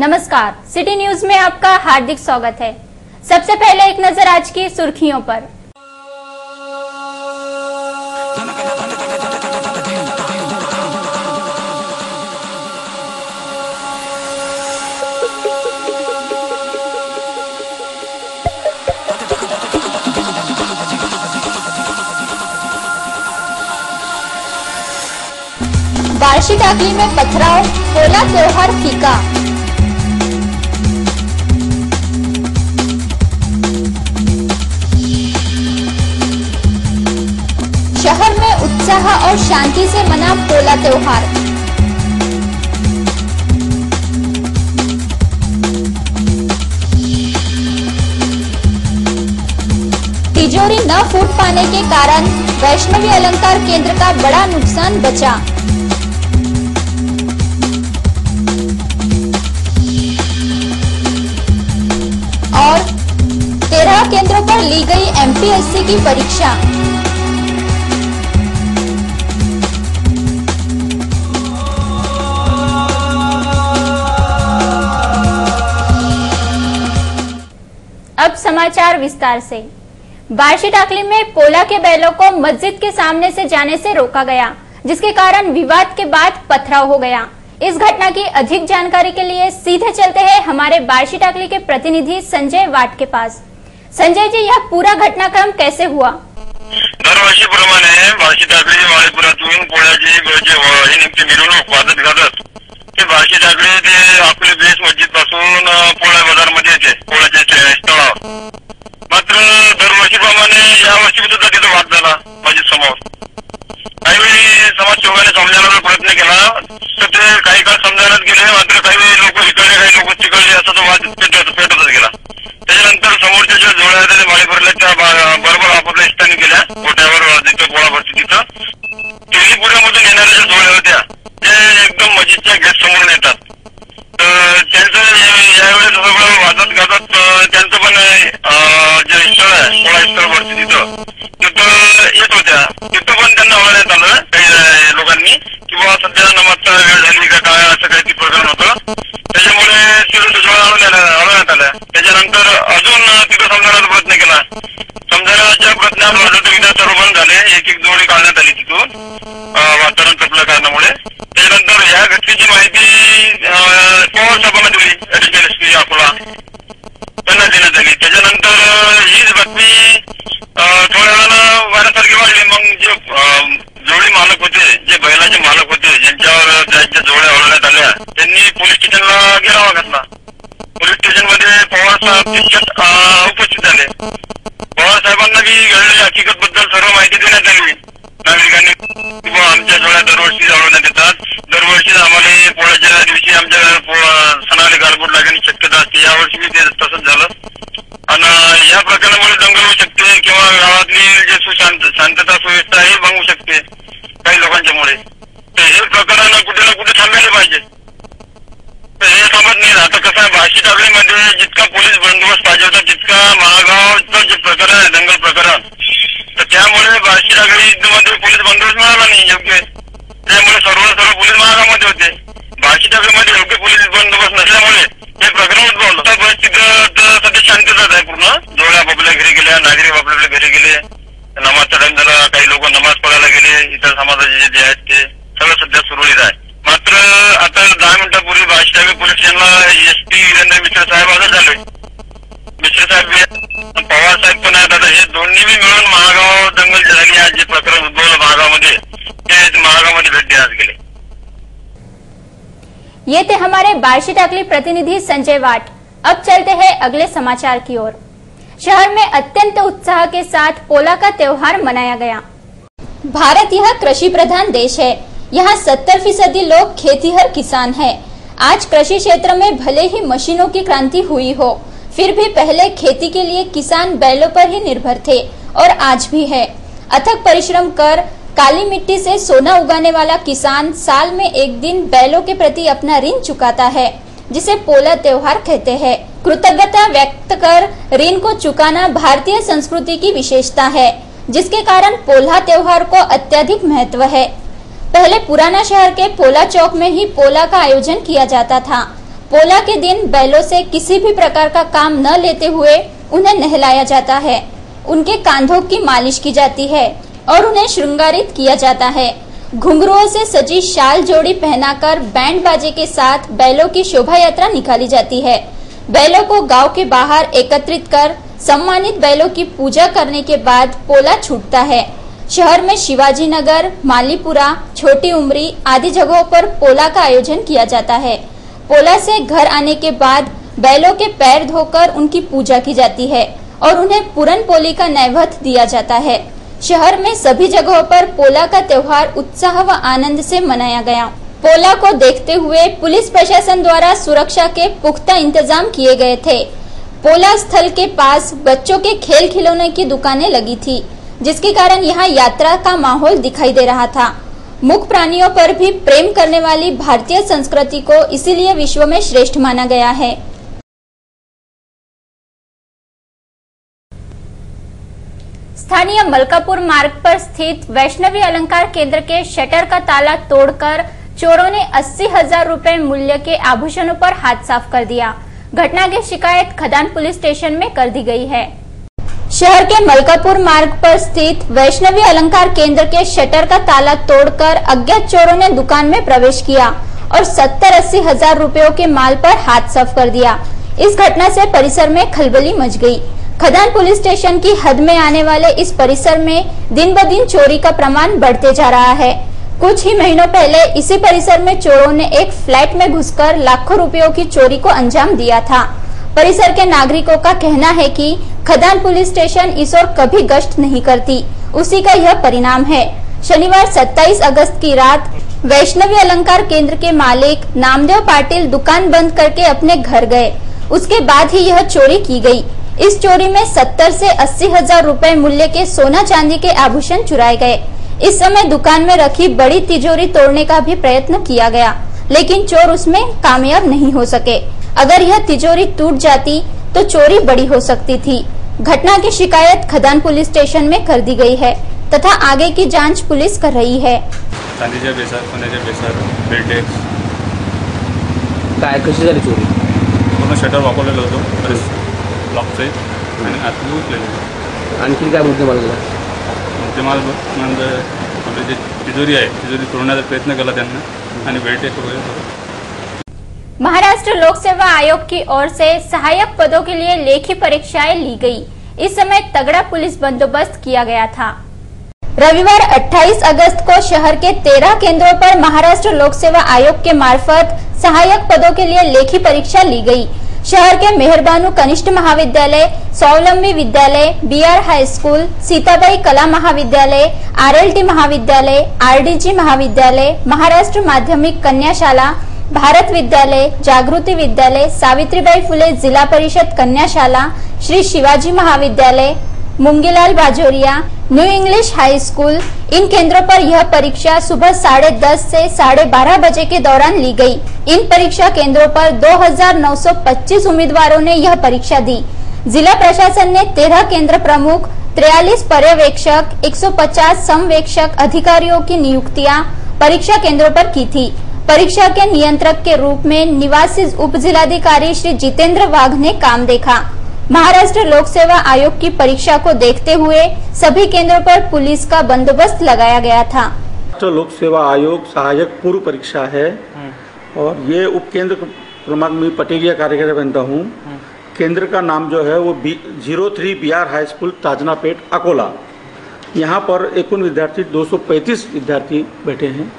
नमस्कार, city news में आपका हार्दिक स्वागत है। सबसे पहले एक नजर आज की सुर्खियों पर। बार्शी टाकली में पथराव, पोला त्योहार फीका। शहर में उत्साह और शांति से मना पोला त्योहार। तिजोरी न फूट पाने के कारण वैष्णवी अलंकार केंद्र का बड़ा नुकसान बचा। और 13 केंद्रों पर ली गई एमपीएससी की परीक्षा। अब समाचार विस्तार से। बार्शी टाकली में पोला के बैलों को मस्जिद के सामने से जाने से रोका गया, जिसके कारण विवाद के बाद पथराव हो गया। इस घटना की अधिक जानकारी के लिए सीधे चलते हैं हमारे बार्शी टाकली के प्रतिनिधि संजय वाट के पास। संजय जी, यह पूरा घटनाक्रम कैसे हुआ? दरवर्षीप्रमाणे बार्शी टाकली माळेपुरातून पोळ्याची ही निघते मिरवणूक वाजत गाजत ते बार्शी टाकली ते आपले बेस मस्जिद पासून पोळा बाजारमध्ये येते पोळ्याच्या स्थळावर। मात्र दरवर्षीप्रमाणे यावर्षी सुद्धा तिथे वाद झाला मस्जिद समोर। काही वेळी समाजसेवकाने समजायला प्रयत्न केला तर ते काही काळ समजायलाच गेले, मात्र काही लोक इकडले काही लोक तिकडले असा तो वाद पेटतच गेला। त्याच्यानंतर समोरच्या ज्या जोड्या होत्या माळेपुरातल्या त्या बरोबर आपापल्या स्थानी गेल्या गोट्यावर जिथं पोळा भरती तिथं। तेलीपुरामधून येणाऱ्या ज्या जोड्या होत्या ते एकदम मस्जिदच्या गेट समोरून येतात। तर त्यांचं यावेळेस सगळं वाजत गाजत त्यांचं पण जे स्थळ आहे पोळा स्थळ भरती तिथं येत होत्या, तिथं पण त्यांना वळण्यात आलं काही लोकांनी की बाबा सध्या नमाजचा वेळ झाली का काय असं काही ती प्रकरण होतं। त्याच्यामुळे तिथं वळवण्यात आल्या। त्याच्यानंतर अजून तिथं समजायला प्रयत्न केला। समजायच्या प्रयत्नात सर्व बंद झाले, एक एक जोडी काढण्यात आली तिथून वातावरण तपल्या कारणामुळे। त्याच्यानंतर या घटनेची माहिती पवार साहेबांना दिली, ऍडिशनल एसपी अकोला त्यांना देण्यात आली। त्याच्यानंतर हीच बातमी थोड्या वेळानं वाऱ्यासारखी वाढली। मग जे जोडी मालक होते, जे बैलाचे मालक होते, ज्यांच्यावर त्यांच्या जोड्या वळवण्यात आल्या, त्यांनी पोलीस स्टेशनला घेरावा घातला। पोलीस स्टेशनमध्ये पवार साहेब तितक्यात उपस्थित झाले। पवार साहेबांना बी घडलेल्या हकीकतबद्दल सर्व माहिती देण्यात आली नागरिकांनी किंवा आमच्या जोड्या दरवर्षी वळवण्यात येतात, दरवर्षी आम्हाला पोळ्याच्या दिवशी आमच्या सणाला गालबोट लागण्याची शक्यता असते। यावर्षी बी ते तसंच झालं आणि या प्रकरणामुळे दंगल होऊ शकते किंवा गावातली जे शांतता सुव्यवस्था आहे भंगू शकते काही लोकांच्यामुळे। तर हे प्रकरण कुठे ना कुठे थांबायला पाहिजे, तर हे थांबत नाही। आता कसं आहे, बार्शी टाकलीमध्ये जितका पोलीस बंदोबस्त पाहिजे होता तितका महागावचं जे प्रकरण आहे दंगल प्रकरण, तर त्यामुळे बार्शी टाकलीमध्ये पोलीस बंदोबस्त मिळाला नाही योग्य। त्यामुळे सर्व पोलीस महागामध्ये होते। बार्शी टाकलीमध्ये योग्य पोलीस बंदोबस्त नसल्यामुळे हे प्रकरण उद्भवलं। तिथं सध्या शांतताच आहे पूर्ण। जोड्या आपापल्या घरी गेल्या, नागरिक आपापल्या घरी गेले, नमाजचा टाइम झाला, काही लोक नमाज पढायला गेले, इतर समाजाचे जे आहेत ते सगळं सध्या सुरळीत आहे। मात्र आता 10 मिनिटापूर्वी बार्शी टाकली पोलीस स्टेशनला एसपी वीरेंद्र मिश्र साहेब हजर झाले। मिश्र साहेब पवार साहेब पण आहेत। आता हे दोन्ही बी मिळून महागाव दंगल झाली आज जे प्रकरण उद्भवलं महागावमध्ये, ते महागावमध्ये भेट देण्यात गेले। ये थे हमारे बार्शी टाकली प्रतिनिधि संजय वाट। अब चलते हैं अगले समाचार की ओर। शहर में अत्यंत उत्साह के साथ पोला का त्योहार मनाया गया। भारत यह कृषि प्रधान देश है। यहाँ 70% लोग खेतीहर किसान हैं। आज कृषि क्षेत्र में भले ही मशीनों की क्रांति हुई हो, फिर भी पहले खेती के लिए किसान बैलों पर ही निर्भर थे और आज भी है। अथक परिश्रम कर काली मिट्टी से सोना उगाने वाला किसान साल में एक दिन बैलों के प्रति अपना ऋण चुकाता है, जिसे पोला त्योहार कहते हैं। कृतज्ञता व्यक्त कर ऋण को चुकाना भारतीय संस्कृति की विशेषता है, जिसके कारण पोला त्योहार को अत्यधिक महत्व है। पहले पुराना शहर के पोला चौक में ही पोला का आयोजन किया जाता था, पोला के दिन बैलों से किसी भी प्रकार का काम न लेते हुए उन्हें नहलाया जाता है, उनके कांधों की मालिश की जाती है और उन्हें श्रृंगारित किया जाता है। घुंघरुओं से सजी शाल जोड़ी पहनाकर बैंड बाजे के साथ बैलों की शोभा यात्रा निकाली जाती है। बैलों को गांव के बाहर एकत्रित कर सम्मानित बैलों की पूजा करने के बाद पोला छूटता है। शहर में शिवाजी नगर, मालीपुरा, छोटी उमरी आदि जगहों पर पोला का आयोजन किया जाता है। पोला से घर आने के बाद बैलों के पैर धोकर उनकी पूजा की जाती है और उन्हें पूरन पोली का नैवेद्य दिया जाता है। शहर में सभी जगहों पर पोला का त्योहार उत्साह व आनंद से मनाया गया। पोला को देखते हुए पुलिस प्रशासन द्वारा सुरक्षा के पुख्ता इंतजाम किए गए थे। पोला स्थल के पास बच्चों के खेल खिलौने की दुकानें लगी थी, जिसके कारण यहाँ यात्रा का माहौल दिखाई दे रहा था। मूक प्राणियों पर भी प्रेम करने वाली भारतीय संस्कृति को इसीलिए विश्व में श्रेष्ठ माना गया है। स्थानीय मलकापुर मार्ग पर स्थित वैष्णवी अलंकार केंद्र के शटर का ताला तोड़कर चोरों ने 80,000 रुपए मूल्य के आभूषणों पर हाथ साफ कर दिया। घटना की शिकायत खदान पुलिस स्टेशन में कर दी गई है। शहर के मलकापुर मार्ग पर स्थित वैष्णवी अलंकार केंद्र के शटर का ताला तोड़कर अज्ञात चोरों ने दुकान में प्रवेश किया और 70-80 हजार रुपयों के माल पर हाथ साफ कर दिया। इस घटना से परिसर में खलबली मच गई। खदान पुलिस स्टेशन की हद में आने वाले इस परिसर में दिन ब दिन चोरी का प्रमाण बढ़ते जा रहा है। कुछ ही महीनों पहले इसी परिसर में चोरों ने एक फ्लैट में घुसकर लाखों रुपयों की चोरी को अंजाम दिया था। परिसर के नागरिकों का कहना है कि खदान पुलिस स्टेशन इस ओर कभी गश्त नहीं करती, उसी का यह परिणाम है। शनिवार 27 अगस्त की रात वैष्णवी अलंकार केंद्र के मालिक नामदेव पाटिल दुकान बंद करके अपने घर गए। उसके बाद ही यह चोरी की गई। इस चोरी में 70 से 80 हजार रुपए मूल्य के सोना चांदी के आभूषण चुराए गए। इस समय दुकान में रखी बड़ी तिजोरी तोड़ने का भी प्रयत्न किया गया, लेकिन चोर उसमें कामयाब नहीं हो सके। अगर यह तिजोरी टूट जाती तो चोरी बड़ी हो सकती थी। घटना की शिकायत खदान पुलिस स्टेशन में कर दी गई है तथा आगे की जांच पुलिस कर रही है। चांदीच्या बेसार, सोन्याच्या बेसार, बेल्टेक्स काय कशी झाली चोरी? पूर्ण शटर वापरलेलं होतं लॉकचे आणि आतून उचलेलं। आणखी काय मुद्देमाल गेला? मुद्देमाल म्हणजे आपली जी तिजोरी आहे तिजोरी तोडण्याचा प्रयत्न केला त्यांना आणि बेल्टेक्स वगैरे। महाराष्ट्र लोक सेवा आयोग की ओर से सहायक पदों के लिए लेखी परीक्षाएं ली गई। इस समय तगड़ा पुलिस बंदोबस्त किया गया था। रविवार 28 अगस्त को शहर के 13 केंद्रों पर महाराष्ट्र लोक सेवा आयोग के मार्फत सहायक पदों के लिए लेखी परीक्षा ली गई। शहर के मेहरबानू कनिष्ठ महाविद्यालय, स्वावलंबी विद्यालय, बीआर हाई स्कूल, सीताबाई कला महाविद्यालय, आरएलटी महाविद्यालय, आरडीजी महाविद्यालय, महाराष्ट्र माध्यमिक कन्याशाला, भारत विद्यालय, जागृति विद्यालय, सावित्रीबाई फुले जिला परिषद कन्याशाला, Shri Shivaji Mahavidyalaya, Mungilal Bajoria, new English high school, इन केंद्रों पर यह परीक्षा सुबह 10:30 से 12:30 बजे के दौरान ली गई। इन परीक्षा केंद्रों पर 2925 उम्मीदवारों ने यह परीक्षा दी। जिला प्रशासन ने 13 केंद्र प्रमुख, 43 पर्यवेक्षक, 150 समवेक्षक अधिकारियों की नियुक्तियां परीक्षा केंद्रों पर की थी। परीक्षा के नियंत्रक के रूप में निवासी उप जिलाधिकारी श्री जितेंद्र वाघ ने काम देखा। महाराष्ट्र लोक सेवा आयोग की परीक्षा को देखते हुए सभी केंद्रों पर पुलिस का बंदोबस्त लगाया गया था। महाराष्ट्र लोक सेवा आयोग सहायक पूर्व परीक्षा है और ये उप केंद्र क्रमांक में पटेलिया कार्यकर्ता बनता हूँ। केंद्र का नाम जो है वो 03 बीआर हाई स्कूल ताजनापेट अकोला। यहाँ पर कुल विद्यार्थी 235 विद्यार्थी बैठे हैं।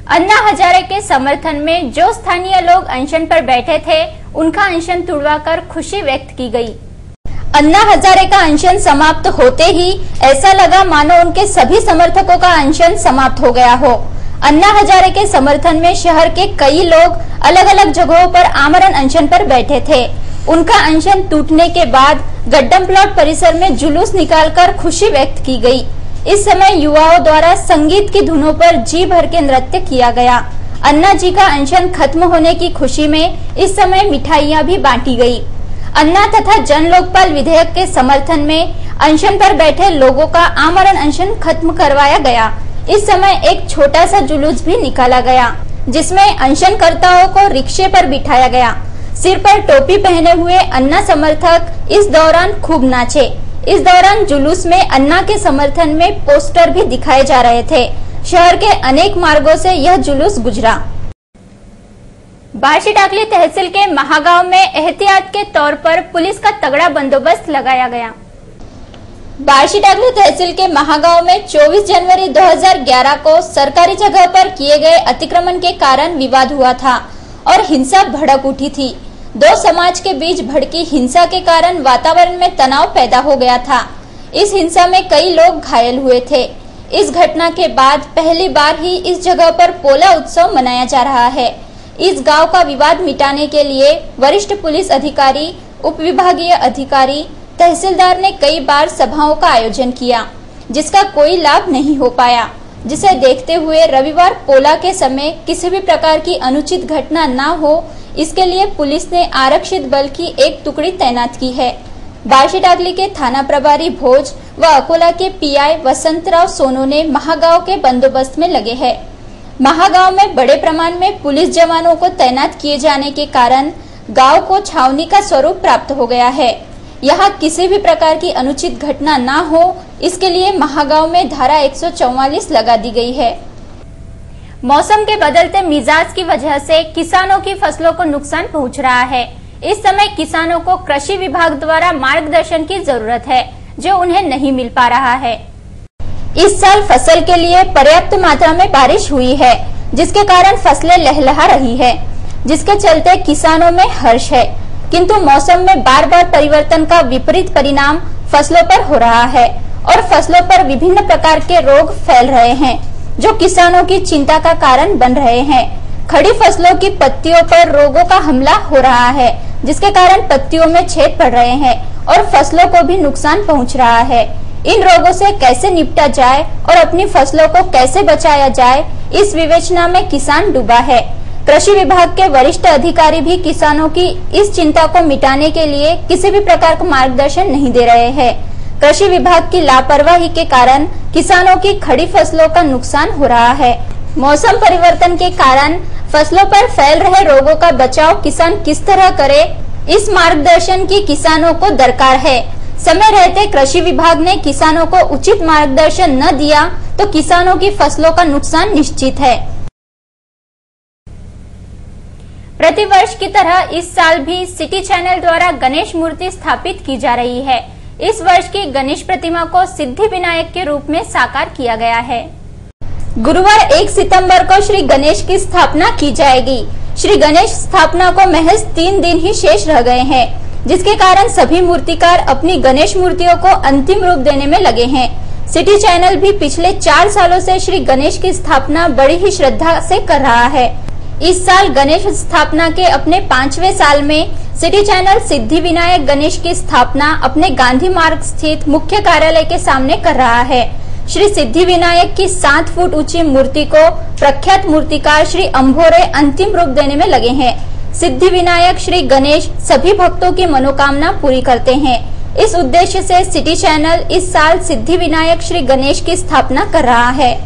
अन्ना हजारे के समर्थन में जो स्थानीय लोग अनशन पर बैठे थे उनका अनशन तुड़वाकर खुशी व्यक्त की गई। अन्ना हजारे का अनशन समाप्त होते ही ऐसा लगा मानो उनके सभी समर्थकों का अनशन समाप्त हो गया हो। अन्ना हजारे के समर्थन में शहर के कई लोग अलग अलग जगहों पर आमरण अनशन पर बैठे थे। उनका अनशन टूटने के बाद गड्डम प्लॉट परिसर में जुलूस निकालकर खुशी व्यक्त की गई। इस समय युवाओं द्वारा संगीत की धुनों पर जी भर के नृत्य किया गया। अन्ना जी का अनशन खत्म होने की खुशी में इस समय मिठाइयां भी बांटी गई। अन्ना तथा जन लोकपाल विधेयक के समर्थन में अनशन पर बैठे लोगों का आमरण अनशन खत्म करवाया गया। इस समय एक छोटा सा जुलूस भी निकाला गया। जिसमें अनशनकर्ताओं को रिक्शे पर बिठाया गया। सिर पर टोपी पहने हुए अन्ना समर्थक इस दौरान खूब नाचे। इस दौरान जुलूस में अन्ना के समर्थन में पोस्टर भी दिखाए जा रहे थे। शहर के अनेक मार्गों से यह जुलूस गुजरा। बार्शीटाकली तहसील के महागांव में एहतियात के तौर पर पुलिस का तगड़ा बंदोबस्त लगाया गया। बार्शीटाकली तहसील के महागांव में 24 जनवरी 2011 को सरकारी जगह पर किए गए अतिक्रमण के कारण विवाद हुआ था और हिंसा भड़क उठी थी। दो समाज के बीच भड़की हिंसा के कारण वातावरण में तनाव पैदा हो गया था। इस हिंसा में कई लोग घायल हुए थे। इस घटना के बाद पहली बार ही इस जगह पर पोला उत्सव मनाया जा रहा है। इस गांव का विवाद मिटाने के लिए वरिष्ठ पुलिस अधिकारी, उप विभागीय अधिकारी, तहसीलदार ने कई बार सभाओं का आयोजन किया, जिसका कोई लाभ नहीं हो पाया। जिसे देखते हुए रविवार पोला के समय किसी भी प्रकार की अनुचित घटना न हो, इसके लिए पुलिस ने आरक्षित बल की एक टुकड़ी तैनात की है। बार्शीटाकली के थाना प्रभारी भोज व अकोला के पीआई वसंतराव सोनू ने महागांव के बंदोबस्त में लगे हैं। महागांव में बड़े प्रमाण में पुलिस जवानों को तैनात किए जाने के कारण गांव को छावनी का स्वरूप प्राप्त हो गया है। यहाँ किसी भी प्रकार की अनुचित घटना न हो, इसके लिए महागांव में धारा 144 लगा दी गई है। मौसम के बदलते मिजाज की वजह से किसानों की फसलों को नुकसान पहुंच रहा है। इस समय किसानों को कृषि विभाग द्वारा मार्गदर्शन की जरूरत है, जो उन्हें नहीं मिल पा रहा है। इस साल फसल के लिए पर्याप्त मात्रा में बारिश हुई है, जिसके कारण फसलें लहलहा रही है, जिसके चलते किसानों में हर्ष है। किंतु मौसम में बार बार परिवर्तन का विपरीत परिणाम फसलों पर हो रहा है और फसलों पर विभिन्न प्रकार के रोग फैल रहे हैं, जो किसानों की चिंता का कारण बन रहे हैं। खड़ी फसलों की पत्तियों पर रोगों का हमला हो रहा है, जिसके कारण पत्तियों में छेद पड़ रहे हैं और फसलों को भी नुकसान पहुंच रहा है। इन रोगों से कैसे निपटा जाए और अपनी फसलों को कैसे बचाया जाए, इस विवेचना में किसान डूबा है। कृषि विभाग के वरिष्ठ अधिकारी भी किसानों की इस चिंता को मिटाने के लिए किसी भी प्रकार का मार्गदर्शन नहीं दे रहे हैं। कृषि विभाग की लापरवाही के कारण किसानों की खड़ी फसलों का नुकसान हो रहा है। मौसम परिवर्तन के कारण फसलों पर फैल रहे रोगों का बचाव किसान किस तरह करे, इस मार्गदर्शन की किसानों को दरकार है। समय रहते कृषि विभाग ने किसानों को उचित मार्गदर्शन न दिया तो किसानों की फसलों का नुकसान निश्चित है। प्रतिवर्ष की तरह इस साल भी सिटी चैनल द्वारा गणेश मूर्ति स्थापित की जा रही है। इस वर्ष की गणेश प्रतिमा को सिद्धि विनायक के रूप में साकार किया गया है। गुरुवार 1 सितंबर को श्री गणेश की स्थापना की जाएगी। श्री गणेश स्थापना को महज 3 दिन ही शेष रह गए हैं, जिसके कारण सभी मूर्तिकार अपनी गणेश मूर्तियों को अंतिम रूप देने में लगे हैं। सिटी चैनल भी पिछले 4 सालों से श्री गणेश की स्थापना बड़ी ही श्रद्धा से कर रहा है। इस साल गणेश स्थापना के अपने 5वें साल में सिटी चैनल सिद्धि विनायक गणेश की स्थापना अपने गांधी मार्ग स्थित मुख्य कार्यालय के सामने कर रहा है। श्री सिद्धि विनायक की 7 फुट ऊंची मूर्ति को प्रख्यात मूर्तिकार श्री अंभोरे अंतिम रूप देने में लगे हैं। सिद्धि विनायक श्री गणेश सभी भक्तों की मनोकामना पूरी करते हैं। इस उद्देश्य से सिटी चैनल इस साल सिद्धि विनायक श्री गणेश की स्थापना कर रहा है।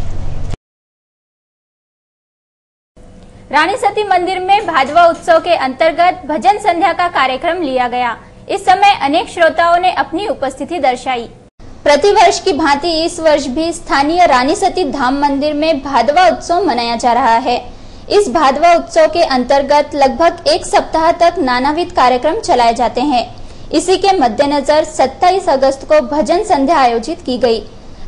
रानी सती मंदिर में भादवा उत्सव के अंतर्गत भजन संध्या का कार्यक्रम लिया गया। इस समय अनेक श्रोताओं ने अपनी उपस्थिति दर्शाई। प्रतिवर्ष की भांति इस वर्ष भी स्थानीय रानी सती धाम मंदिर में भादवा उत्सव मनाया जा रहा है। इस भादवा उत्सव के अंतर्गत लगभग 1 सप्ताह तक नानाविध कार्यक्रम चलाए जाते हैं। इसी के मद्देनजर 27 अगस्त को भजन संध्या आयोजित की गई।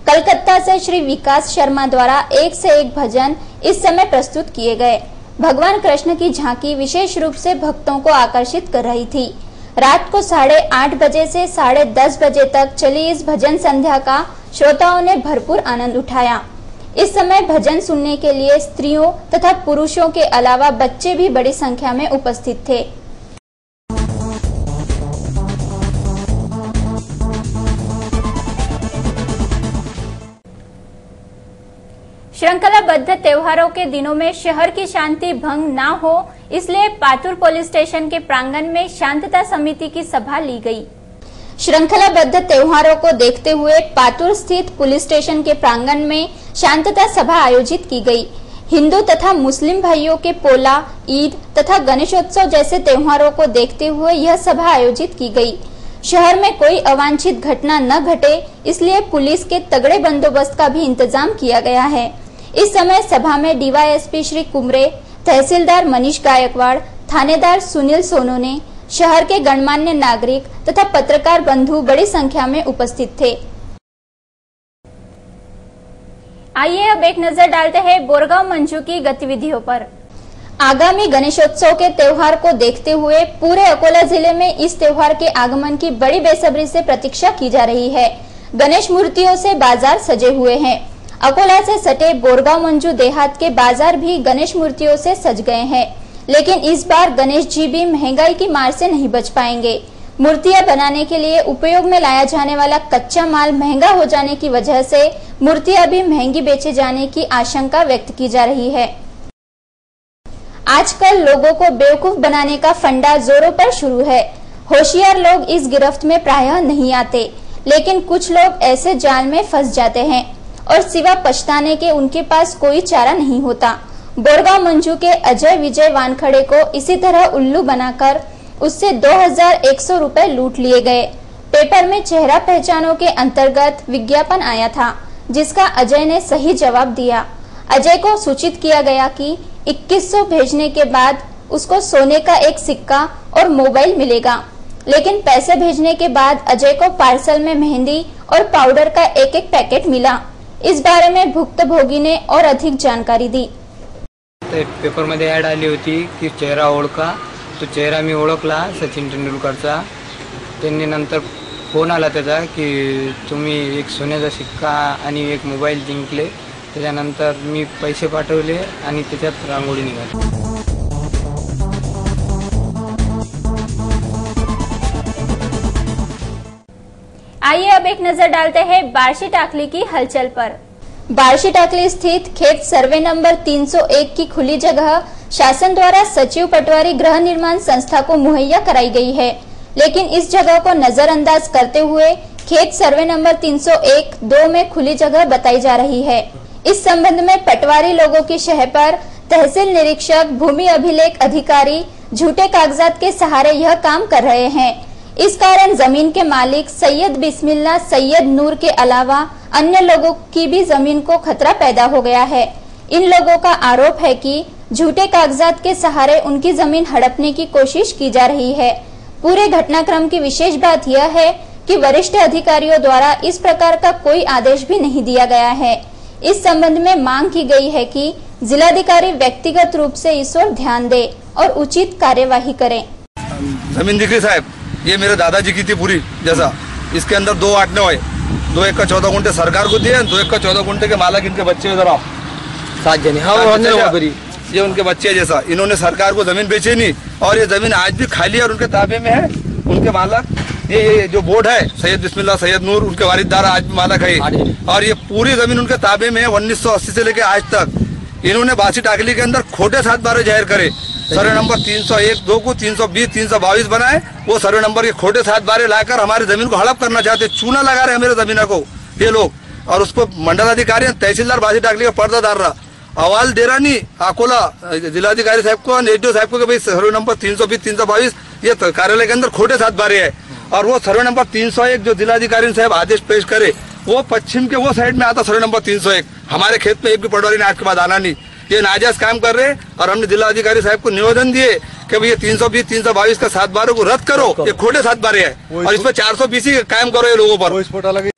कलकत्ता से श्री विकास शर्मा द्वारा एक से एक भजन इस समय प्रस्तुत किए गए। भगवान कृष्ण की झांकी विशेष रूप से भक्तों को आकर्षित कर रही थी। रात को 8:30 बजे से 10:30 बजे तक चली इस भजन संध्या का श्रोताओं ने भरपूर आनंद उठाया। इस समय भजन सुनने के लिए स्त्रियों तथा पुरुषों के अलावा बच्चे भी बड़ी संख्या में उपस्थित थे। श्रृंखलाबद्ध त्योहारों के दिनों में शहर की शांति भंग न हो, इसलिए पातुर पुलिस स्टेशन के प्रांगण में शांतता समिति की सभा ली गई। श्रृंखलाबद्ध त्योहारों को देखते हुए पातुर स्थित पुलिस स्टेशन के प्रांगण में शांतता सभा आयोजित की गई। हिंदू तथा मुस्लिम भाइयों के पोला, ईद तथा गणेशोत्सव जैसे त्योहारों को देखते हुए यह सभा आयोजित की गई। शहर में कोई अवांछित घटना न घटे, इसलिए पुलिस के तगड़े बंदोबस्त का भी इंतजाम किया गया है। इस समय सभा में डीवाईएसपी श्री कुमरे, तहसीलदार मनीष गायकवाड़, थानेदार सुनील सोनोने, शहर के गणमान्य नागरिक तथा पत्रकार बंधु बड़ी संख्या में उपस्थित थे। आइए अब एक नजर डालते हैं बोरगांव मंजू की गतिविधियों पर। आगामी गणेशोत्सव के त्योहार को देखते हुए पूरे अकोला जिले में इस त्योहार के आगमन की बड़ी बेसब्री से प्रतीक्षा की जा रही है। गणेश मूर्तियों से बाजार सजे हुए हैं। अकोला से सटे बोरगांव मंजू देहात के बाजार भी गणेश मूर्तियों से सज गए हैं, लेकिन इस बार गणेश जी भी महंगाई की मार से नहीं बच पाएंगे। मूर्तियां बनाने के लिए उपयोग में लाया जाने वाला कच्चा माल महंगा हो जाने की वजह से मूर्तियां भी महंगी बेचे जाने की आशंका व्यक्त की जा रही है। आजकल लोगों को बेवकूफ बनाने का फंडा जोरों पर शुरू है। होशियार लोग इस गिरफ्त में प्रायः नहीं आते, लेकिन कुछ लोग ऐसे जाल में फंस जाते हैं और सिवा पछताने के उनके पास कोई चारा नहीं होता। बोरगांव मंजू के अजय विजय वानखड़े को इसी तरह उल्लू बनाकर उससे 2100 रुपए लूट लिए गए। पेपर में चेहरा पहचानों के अंतर्गत विज्ञापन आया था, जिसका अजय ने सही जवाब दिया। अजय को सूचित किया गया कि 2100 भेजने के बाद उसको सोने का एक सिक्का और मोबाइल मिलेगा, लेकिन पैसे भेजने के बाद अजय को पार्सल में मेहंदी और पाउडर का एक एक पैकेट मिला। इस बारे में भुक्तभोगी ने और अधिक जानकारी दी। पेपर मध्ये ऍड आली होती की चेहरा ओळखा, तो चेहरा मी ओळखला सचिन तेंडुलकरचा। त्यांनी नंतर फोन आला त्याचा की तुम्ही एक सोन्याचा सिक्का आणि एक मोबाईल जिंकले। त्याच्यानंतर मी पैसे पाठवले आणि त्याच्यात रांगोळी निघाली। आइए अब एक नजर डालते हैं बार्शी टाकली की हलचल पर। बार्शी टाकली स्थित खेत सर्वे नंबर 301 की खुली जगह शासन द्वारा सचिव पटवारी गृह निर्माण संस्था को मुहैया कराई गई है, लेकिन इस जगह को नजरअंदाज करते हुए खेत सर्वे नंबर 301-2 में खुली जगह बताई जा रही है। इस संबंध में पटवारी लोगों की शह पर तहसील निरीक्षक, भूमि अभिलेख अधिकारी झूठे कागजात के सहारे यह काम कर रहे हैं। इस कारण जमीन के मालिक सैयद बिस्मिल्लाह सैयद नूर के अलावा अन्य लोगों की भी जमीन को खतरा पैदा हो गया है। इन लोगों का आरोप है कि झूठे कागजात के सहारे उनकी जमीन हड़पने की कोशिश की जा रही है। पूरे घटनाक्रम की विशेष बात यह है कि वरिष्ठ अधिकारियों द्वारा इस प्रकार का कोई आदेश भी नहीं दिया गया है। इस संबंध में मांग की गई है कि जिलाधिकारी व्यक्तिगत रूप से इस ओर ध्यान दे और उचित कार्यवाही करें। जमीन दिख रही साहब, ये मेरे दादाजी की थी पूरी जैसा। इसके अंदर 2 8 है, 2 एक का 14 गुंठे सरकार को दिए, 2 एक का 14 गुंठे के मालक इनके बच्चे इधर आओ 7 जने। हाँ, ये उनके बच्चे जैसा। इन्होंने सरकार को जमीन बेची नहीं और ये जमीन आज भी खाली और उनके ताबे में है। उनके मालक ये जो बोर्ड है सैयद बिस्मिल्लाह सैयद नूर, उनके वारिसदार आज भी मालक है और ये पूरी जमीन उनके ताबे में है। 1980 से लेकर आज तक इन्होंने बार्शी टाकली के अंदर खोटे 7-12 जाहिर करे। सर्वे नंबर 301-2 को 320, 322 बनाए। वो सर्वे नंबर के खोटे 7-12 लाकर हमारी जमीन को हड़प करना चाहते, चूना लगा रहे हैं मेरे जमीन को ये लोग। और उसको मंडल अधिकारी तहसीलदार बार्शी टाकली का पर्दा डाल रहा, अवाल दे रहा नहीं अकोला जिलाधिकारी साहब को, एसडीओ साहब को कि भाई सर्वे नंबर 320, 322 ये कार्यालय के अंदर खोटे 7-12 है। और वो सर्वे नंबर 301 जो जिलाधिकारी साहब आदेश पेश करे वो पश्चिम के वो साइड में आता सर्वे नंबर 301। हमारे खेत में एक भी पटवारी ने आज के बाद आना नहीं। ये नाजायज काम कर रहे और हमने जिलाधिकारी साहब को निवेदन दिए कि भाई ये 320, 322 का 7-12 को रद्द करो, ये खोटे 7-12 है और इसमें 420 ही कायम करो ये लोगों पर।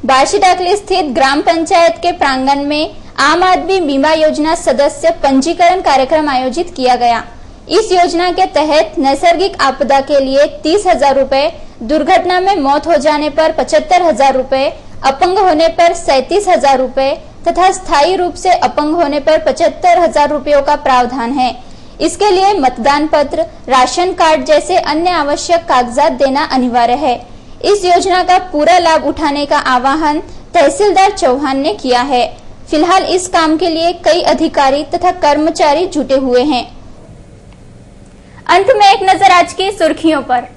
बार्शी टाकली स्थित ग्राम पंचायत के प्रांगण में आम आदमी बीमा योजना सदस्य पंजीकरण कार्यक्रम आयोजित किया गया। इस योजना के तहत नैसर्गिक आपदा के लिए 30,000 रूपए, दुर्घटना में मौत हो जाने पर 75,000 रूपए, अपंग होने पर 37,000 रूपए तथा स्थायी रूप से अपंग होने पर 75,000 रूपयों का प्रावधान है। इसके लिए मतदान पत्र, राशन कार्ड जैसे अन्य आवश्यक कागजात देना अनिवार्य है। इस योजना का पूरा लाभ उठाने का आह्वान तहसीलदार चौहान ने किया है। फिलहाल इस काम के लिए कई अधिकारी तथा कर्मचारी जुटे हुए हैं। अंत में एक नजर आज की सुर्खियों पर।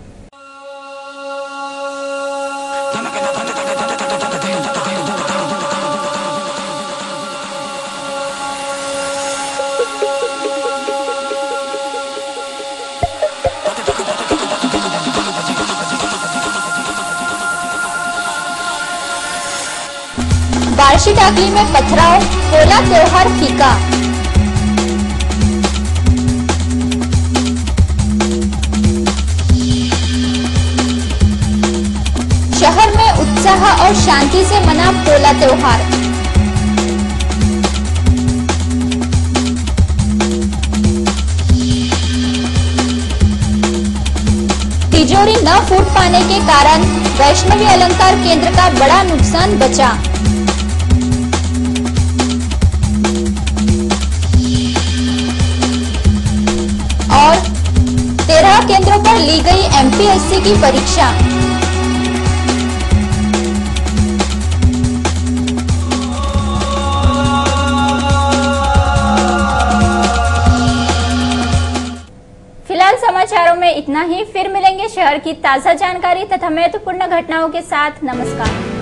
बार्शी टाकली में पथराव, पोला त्योहार फीका। शहर में उत्साह और शांति से मना पोला त्योहार। तिजोरी न फूट पाने के कारण वैष्णवी अलंकार केंद्र का बड़ा नुकसान बचा। और 13 केंद्रों पर ली गई एमपीएससी की परीक्षा। फिलहाल समाचारों में इतना ही। फिर मिलेंगे शहर की ताजा जानकारी तथा महत्वपूर्ण घटनाओं के साथ। नमस्कार।